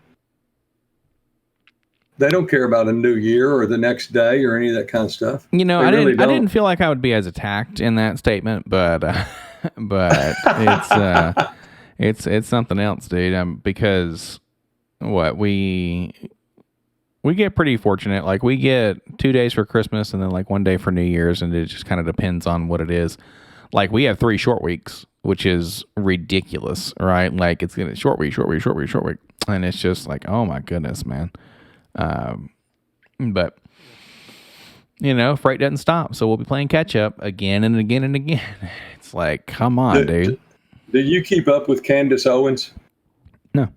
they don't care about a new year or the next day or any of that kind of stuff. I didn't feel like I would be as attacked in that statement, but it's something else, dude. Because we get pretty fortunate. Like we get 2 days for Christmas and then like 1 day for New Year's, and it just kind of depends on what it is. Like we have 3 short weeks, which is ridiculous, right? Like it's gonna short week, and it's just like, oh my goodness, man. But freight doesn't stop, so we'll be playing catch up again and again and again. It's like, come on, dude. Do you keep up with Candace Owens? No.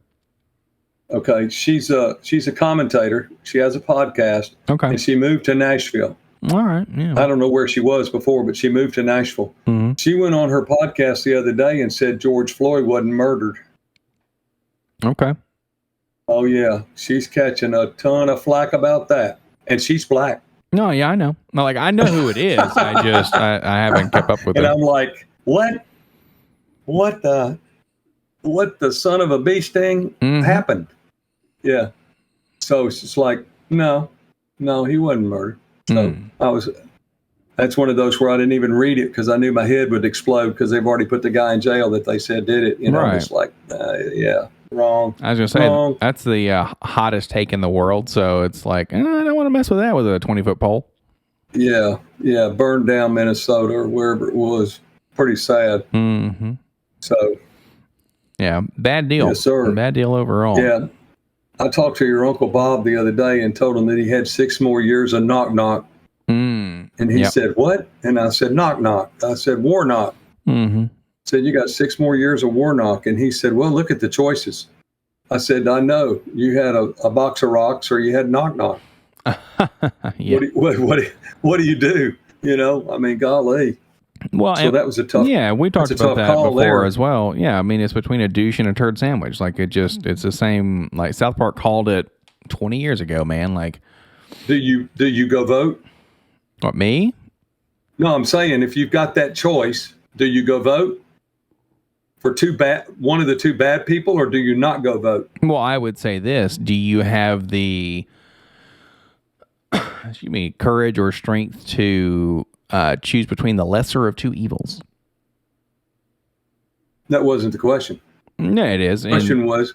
Okay, she's a commentator. She has a podcast. Okay. And she moved to Nashville. All right. Yeah. I don't know where she was before, but she moved to Nashville. Mm-hmm. She went on her podcast the other day and said George Floyd wasn't murdered. Okay. Oh yeah, she's catching a ton of flack about that, and she's black. No, yeah, I know. Like I know who it is. I haven't kept up with it. And I'm like, what the son of a bee sting happened? Yeah. So it's just like, no, he wasn't murdered. So that's one of those where I didn't even read it because I knew my head would explode because they've already put the guy in jail that they said did it. Right. It's like, wrong. I was going to say, that's the hottest take in the world. So it's like, I don't want to mess with that with a 20-foot pole. Yeah. Burned down Minnesota or wherever it was. Pretty sad. Mm-hmm. So. Yeah, bad deal. Yes, sir. Bad deal overall. Yeah. I talked to your Uncle Bob the other day and told him that he had 6 more years of knock-knock. And he said, what? And I said, knock-knock. I said, Warnock. Mm-hmm. Said, you got 6 more years of Warnock. And he said, well, look at the choices. I said, I know. You had a box of rocks or you had knock-knock. Yeah. What do you do? I mean, golly. Well, so that was a tough. Yeah, we talked about that before there as well. Yeah, I mean, it's between a douche and a turd sandwich. Like it's the same. Like South Park called it 20 years ago, man. Like, do you go vote? What, me? No, I'm saying if you've got that choice, do you go vote for one of the 2 bad people, or do you not go vote? Well, I would say this: do you have the excuse me, courage or strength to choose between the lesser of two evils. That wasn't the question. No, it is. Question was,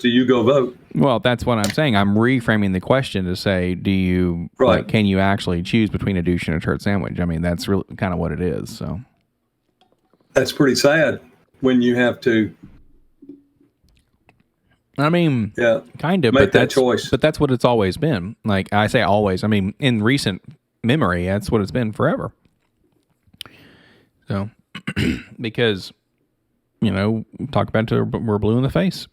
do you go vote? Well, that's what I'm saying. I'm reframing the question to say, do you, like, can you actually choose between a douche and a turd sandwich? I mean, that's really kind of what it is. So that's pretty sad when you have to. I mean, yeah, kind of, make but that choice. But that's what it's always been. Like, I say always. I mean, in recent memory, that's what it's been forever. So, because, you know, talk about it till we're blue in the face.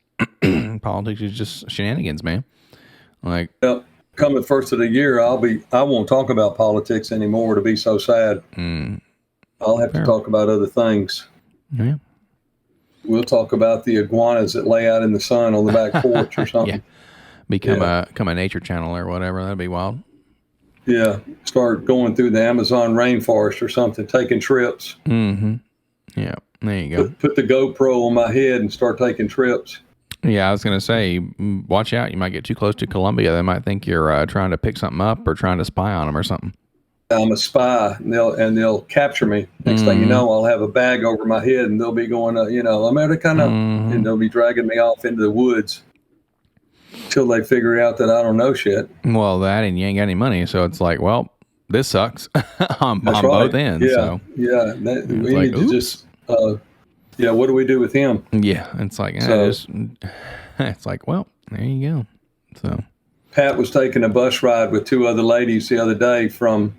Politics is just shenanigans, man. Like, well, coming first of the year, I won't talk about politics anymore. To be so sad. I'll have to talk about other things. Yeah. We'll talk about the iguanas that lay out in the sun on the back porch or something. Yeah. Become a nature channel or whatever. That'd be wild. Yeah. Start going through the Amazon rainforest or something, taking trips. Mm-hmm. Yeah. There you go. Put the GoPro on my head and start taking trips. Yeah, I was going to say, watch out. You might get too close to Colombia. They might think you're trying to pick something up or trying to spy on them or something. I'm a spy, and they'll capture me. Next thing you know, I'll have a bag over my head, and they'll be going, Americano, and they'll be dragging me off into the woods till they figure out that I don't know shit. Well, that and you ain't got any money, so it's like, well, this sucks on both ends. Yeah, so. yeah. We need to just, what do we do with him? Yeah, it's like, it's like, well, there you go. So Pat was taking a bus ride with two other ladies the other day from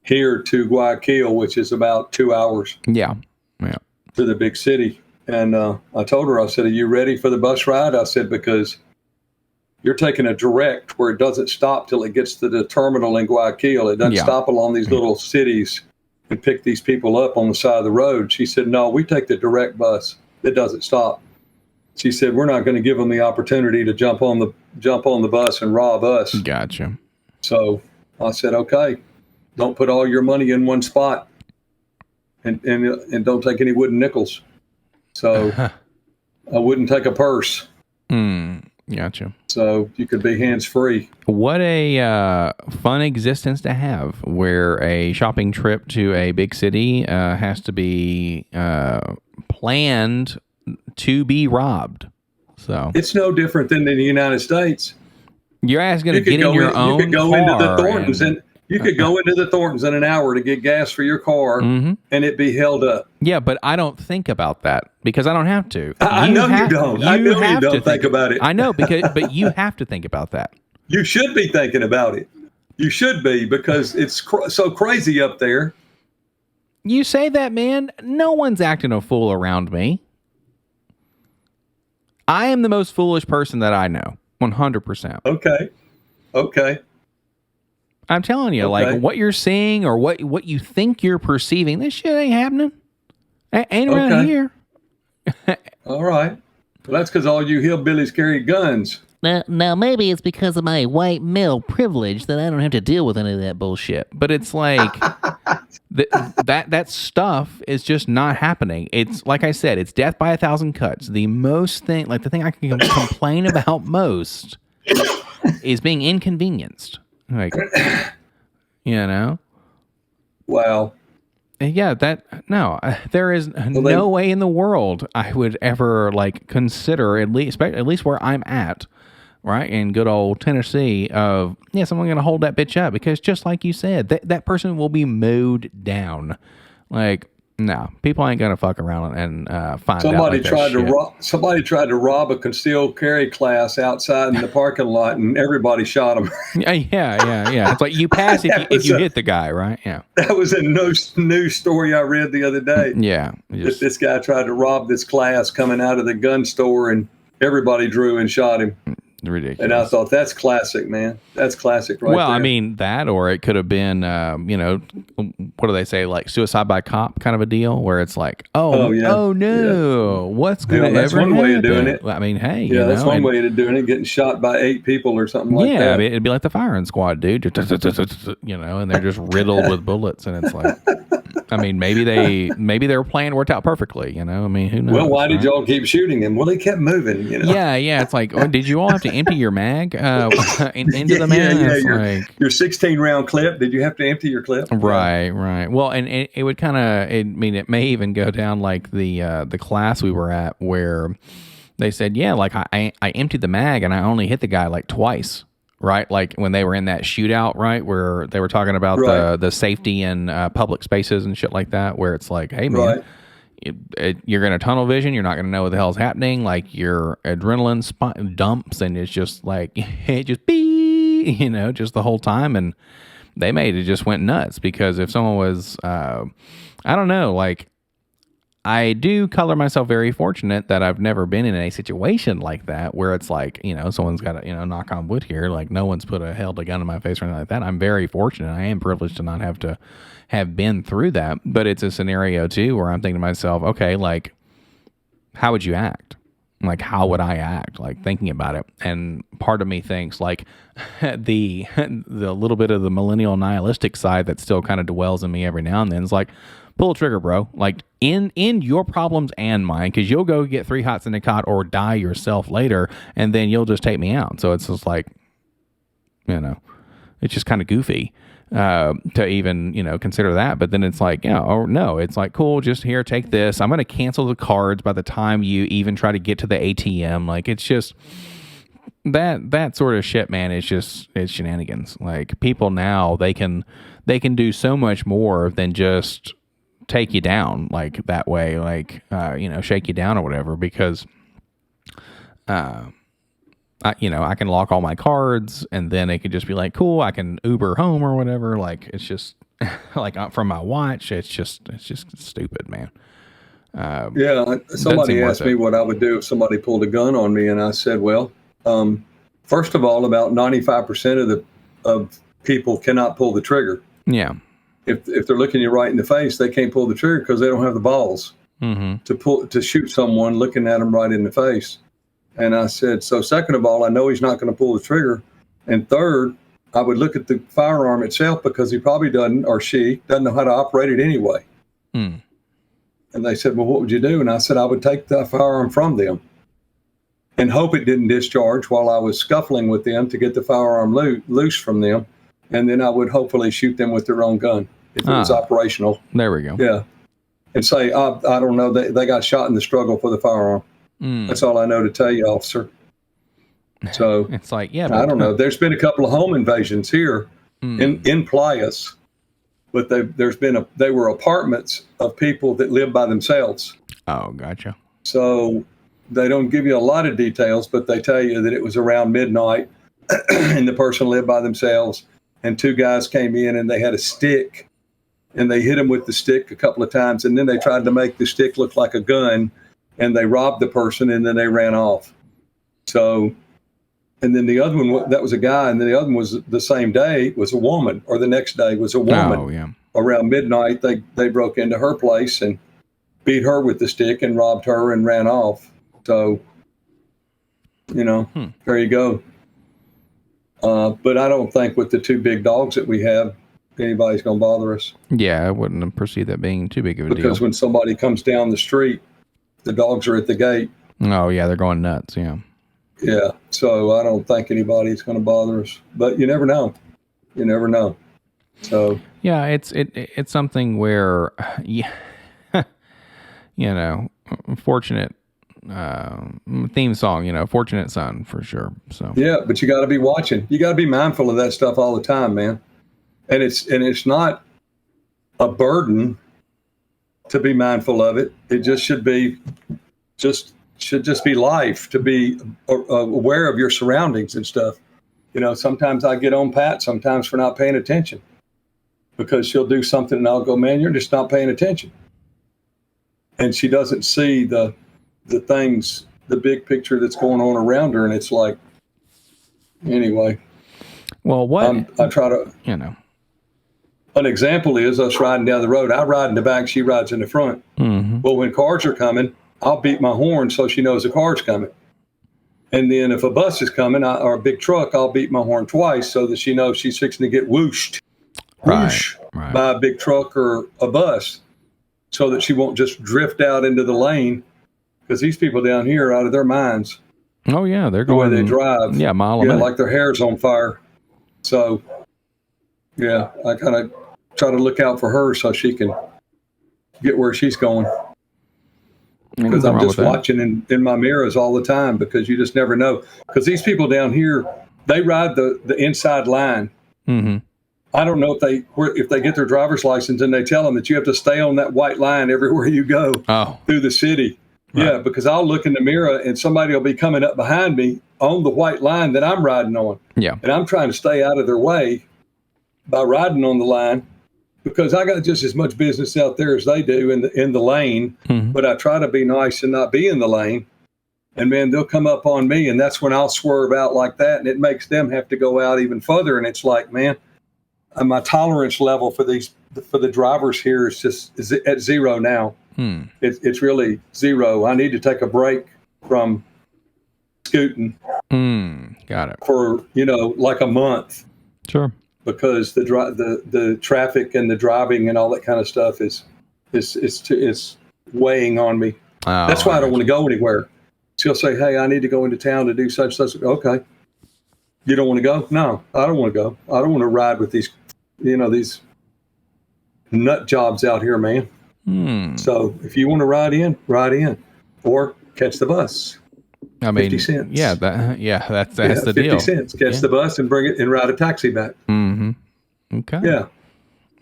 here to Guayaquil, which is about 2 hours. Yeah. To the big city. And I told her, I said, are you ready for the bus ride? I said, because you're taking a direct where it doesn't stop till it gets to the terminal in Guayaquil. It doesn't stop along these little cities and pick these people up on the side of the road. She said, no, we take the direct bus. It doesn't stop. She said, we're not going to give them the opportunity to jump on the bus and rob us. Gotcha. So I said, okay. Don't put all your money in one spot, and don't take any wooden nickels. So I wouldn't take a purse. Gotcha. So you could be hands free. What a fun existence to have, where a shopping trip to a big city has to be planned to be robbed. So it's no different than in the United States. You're asking to get in your own. You could go into the Thorntons and you could go into the Thorntons in an hour to get gas for your car, and it'd be held up. Yeah, but I don't think about that because I don't have to. I know you don't. I know you don't think about it. I know, but you have to think about that. You should be thinking about it. You should be, because it's so crazy up there. You say that, man. No one's acting a fool around me. I am the most foolish person that I know. 100%. Okay. I'm telling you, like, what you're seeing or what you think you're perceiving, this shit ain't happening. Ain't around here. All right. Well, that's because all you hillbillies carry guns. Now, maybe it's because of my white male privilege that I don't have to deal with any of that bullshit. But it's like, that stuff is just not happening. It's, like I said, it's death by 1,000 cuts. The thing I can complain about most is being inconvenienced. Like, Wow. Yeah, there is no way in the world I would ever consider, at least where I'm at, right, in good old Tennessee, someone going to hold that bitch up, because just like you said, that person will be mowed down. Like, no, people ain't gonna fuck around and find somebody out. Somebody tried to rob a concealed carry class outside in the parking lot, and everybody shot him. Yeah. It's like you pass if you hit the guy, right? Yeah. That was a news story I read the other day. Yeah. This guy tried to rob this class coming out of the gun store, and everybody drew and shot him. Ridiculous. And I thought, that's classic, man. That's classic right there. Well, I mean, that, or it could have been, what do they say, like suicide by cop kind of a deal, where it's like, oh no, what's going to ever happen? That's one way of doing it. I mean, hey. That's one way of doing it, getting shot by 8 people or something like that. Yeah, I mean, it'd be like the firing squad, dude. And they're just riddled with bullets, and it's like, I mean, maybe their plan worked out perfectly. You know, I mean, who knows? Well, why did y'all keep shooting him? Well, he kept moving. You know. Yeah. It's like, oh, did you all have to empty your mag into the mag? Yeah. Your 16-round clip. Did you have to empty your clip? Right. Well, and it would kind of. I mean, it may even go down like the class we were at where they said, yeah, like I emptied the mag and I only hit the guy like twice. Right, like when they were in that shootout, right, where they were talking about the safety in public spaces and shit like that, where it's like, hey man, you're gonna tunnel vision, you're not gonna know what the hell's happening, like your adrenaline dumps, and it's just like it just just the whole time, and they made it just went nuts because if someone was, I don't know, like. I do color myself very fortunate that I've never been in a situation like that where it's like, someone's got to, knock on wood here. Like no one's held a gun in my face or anything like that. I'm very fortunate. I am privileged to not have been through that. But it's a scenario too where I'm thinking to myself, okay, like how would you act? Like how would I act? Like thinking about it. And part of me thinks like the little bit of the millennial nihilistic side that still kind of dwells in me every now and then is like, pull the trigger, bro. Like in your problems and mine, because you'll go get 3 hots in a cot or die yourself later, and then you'll just take me out. So it's just like, it's just kind of goofy to even consider that. But then it's like, or no, it's like cool. Just here, take this. I'm gonna cancel the cards by the time you even try to get to the ATM. Like it's just that sort of shit, man. It's shenanigans. Like people now they can do so much more than just take you down like that way, like shake you down or whatever, because I can lock all my cards and then it could just be like, cool, I can Uber home or whatever. Like it's just like from my watch, it's just stupid, man. Somebody asked me what I would do if somebody pulled a gun on me, and I said, well, first of all, about 95% of people cannot pull the trigger. Yeah. If they're looking you right in the face, they can't pull the trigger because they don't have the balls to shoot someone looking at them right in the face. And I said, so second of all, I know he's not going to pull the trigger. And third, I would look at the firearm itself because he probably doesn't, or she doesn't know how to operate it anyway. And they said, well, what would you do? And I said, I would take the firearm from them and hope it didn't discharge while I was scuffling with them to get the firearm loose from them. And then I would hopefully shoot them with their own gun if it was operational. There we go. Yeah. And say, I don't know, they got shot in the struggle for the firearm. That's all I know to tell you, officer. So it's like, yeah. I don't know. There's been a couple of home invasions here in Playas, but they were apartments of people that live by themselves. Oh, gotcha. So they don't give you a lot of details, but they tell you that it was around midnight and the person lived by themselves. And 2 guys came in and they had a stick and they hit him with the stick a couple of times. And then they tried to make the stick look like a gun and they robbed the person and then they ran off. So, and then the other one, that was a guy. And then the other one was the same day was a woman, or the next day was a woman. Oh, yeah. Around midnight, they broke into her place and beat her with the stick and robbed her and ran off. So, there you go. But I don't think with the 2 big dogs that we have, anybody's going to bother us. Yeah, I wouldn't perceive that being too big of a deal. Because when somebody comes down the street, the dogs are at the gate. Oh, yeah, they're going nuts, yeah. Yeah, so I don't think anybody's going to bother us. But you never know. You never know. So yeah, it's something where, fortunate theme song, fortunate son for sure. So yeah, but you got to be watching. You got to be mindful of that stuff all the time, man. And it's not a burden to be mindful of it. It just should be life, to be aware of your surroundings and stuff. Sometimes I get on Pat sometimes for not paying attention, because she'll do something and I'll go, man, you're just not paying attention. And she doesn't see the things, the big picture that's going on around her. And it's like, anyway. Well, what I try to, an example is us riding down the road. I ride in the back, she rides in the front. Mm-hmm. Well, when cars are coming, I'll beat my horn so she knows the car's coming. And then if a bus is coming, or a big truck, I'll beat my horn twice so that she knows she's fixing to get whooshed by a big truck or a bus. so that she won't just drift out into the lane, because these people down here are out of their minds. Oh yeah, they're the going. way they drive. Yeah, mile a minute. Like their hair's on fire. So, yeah, I kind of try to look out for her so she can get where she's going. Because I'm just watching in my mirrors all the time, because you just never know. Because these people down here, they ride the inside line. Mm-hmm. I don't know if they get their driver's license and they tell them that you have to stay on that white line everywhere you go through the city. Right. Yeah, because I'll look in the mirror and somebody will be coming up behind me on the white line that I'm riding on. Yeah. And I'm trying to stay out of their way by riding on the line, because I got just as much business out there as they do in the lane. Mm-hmm. But I try to be nice and not be in the lane. And man, they'll come up on me, and that's when I'll swerve out like that, and it makes them have to go out even further. And it's like, man, my tolerance level for the drivers here is at zero now. It's really zero. I need to take a break from scooting. Got it. For like a month. Sure. Because the traffic and the driving and all that kind of stuff is weighing on me. Oh, that's why I don't want to go anywhere. She'll say, "Hey, I need to go into town to do such. Okay. You don't want to go? No, I don't want to go. I don't want to ride with these nut jobs out here, man. So if you want to ride in, or catch the bus. I mean, 50 cents. Yeah, that's the 50 deal. 50 cents. Catch the bus and bring it and ride a taxi back. Mm-hmm. Okay. Yeah.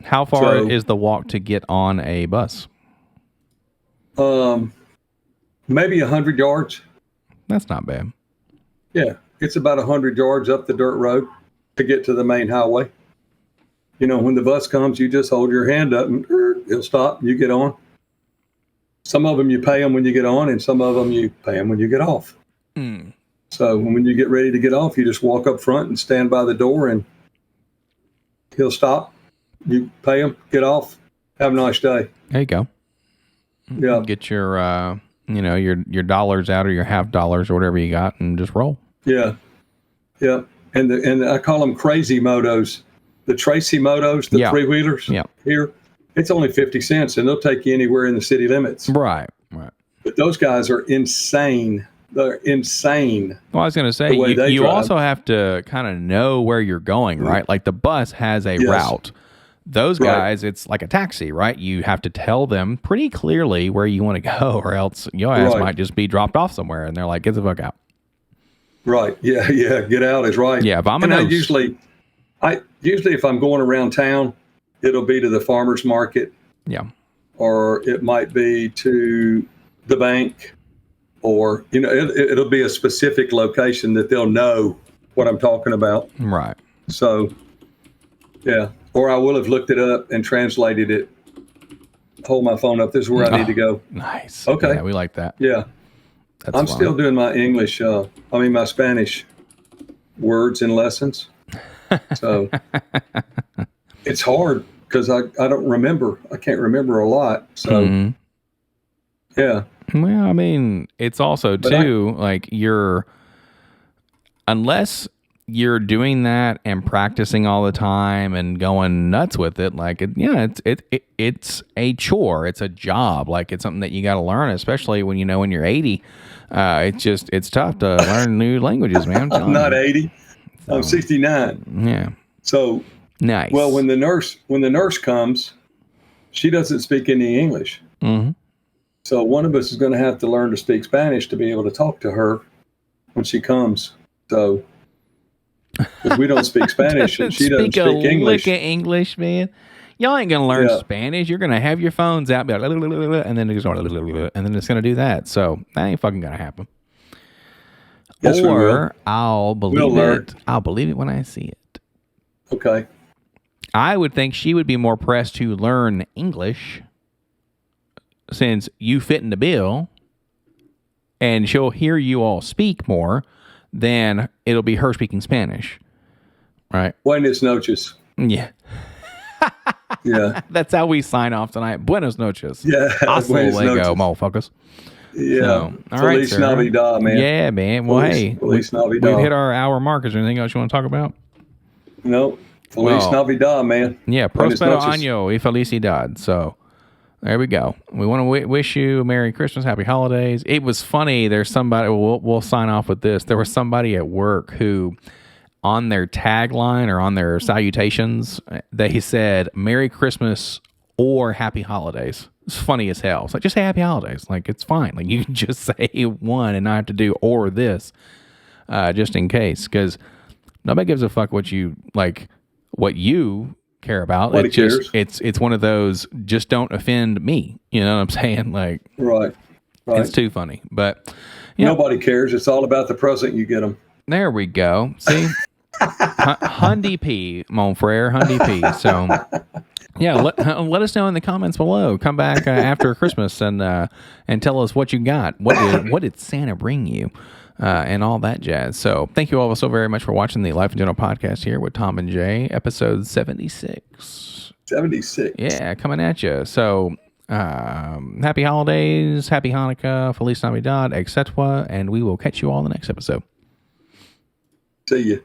How far is the walk to get on a bus? Maybe 100 yards. That's not bad. Yeah, it's about 100 yards up the dirt road to get to the main highway. When the bus comes, you just hold your hand up and it'll stop and you get on. Some of them you pay them when you get on, and some of them you pay them when you get off. So when you get ready to get off, you just walk up front and stand by the door, and he'll stop. You pay him, get off, have a nice day. There you go. Yeah. Get your your dollars out, or your $50 or whatever you got, and just roll. Yeah. Yeah. And I call them crazy motos. The Tracy motos, the three-wheelers here, it's only 50 cents, and they'll take you anywhere in the city limits. Right. But those guys are insane. They're insane. Well, I was going to say, you also have to kind of know where you're going, right? Like the bus has a route. Those guys, it's like a taxi, right? You have to tell them pretty clearly where you want to go, or else your ass might just be dropped off somewhere, and they're like, get the fuck out. Right. Yeah. Get out is right. Yeah. If I'm Usually if I'm going around town, it'll be to the farmer's market. Yeah. Or it might be to the bank, or, it'll be a specific location that they'll know what I'm talking about. Right. So, yeah. Or I will have looked it up and translated it. Hold my phone up. This is where I need to go. Nice. Okay. Yeah, we like that. Yeah. I'm still doing my my Spanish words and lessons. So it's hard because I don't remember. I can't remember a lot. So, yeah. Well, I mean, it's also too unless you're doing that and practicing all the time and going nuts with it, it's a chore. It's a job. It's something that you got to learn, especially when you're 80. It's tough to learn new languages, man. I'm not 80. I'm 69. Yeah. So nice. Well, when the nurse comes, she doesn't speak any English. Mm-hmm. So one of us is going to have to learn to speak Spanish to be able to talk to her when she comes. So, because we don't speak Spanish and she doesn't speak English. Lick of English, man. Y'all ain't going to learn Spanish. You're going to have your phones out, and then it's going to do that. So that ain't fucking going to happen. Yes, or I'll believe it. I'll believe it when I see it. Okay. I would think she would be more pressed to learn English, since you fit in the bill, and she'll hear you all speak more than it'll be her speaking Spanish. Right? Buenas noches. Yeah. Yeah. That's how we sign off tonight. Buenos noches. Yeah. Hasta luego, motherfuckers. Yeah. So, all Feliz Navidad, man. Yeah, man. Well, Feliz Navidad. We've hit our hour mark. Is there anything else you want to talk about? No. Feliz Navidad, man. Yeah. Prospero año y felicidad. So, There we go. We want to wish you a Merry Christmas, Happy Holidays. It was funny. There's somebody, we'll sign off with this. There was somebody at work who, on their tagline or on their salutations, they said Merry Christmas or Happy Holidays. It's funny as hell. It's like, just say Happy Holidays. Like, it's fine. Like, you can just say one and not have to do or this, just in case. Because nobody gives a fuck what you care about. Nobody cares. It's one of those, just don't offend me. You know what I'm saying? Like, right. It's too funny. But nobody cares. It's all about the present you get them. There we go. See? Hundy P, mon frere, Hundy P. So, yeah, let us know in the comments below. Come back after Christmas and tell us what you got. What did Santa bring you? And all that jazz. So, thank you all so very much for watching the Life in General podcast here with Tom and Jaye, episode 76. 76. Yeah, coming at you. So, happy holidays, happy Hanukkah, Feliz Navidad, etc. And we will catch you all in the next episode. See you.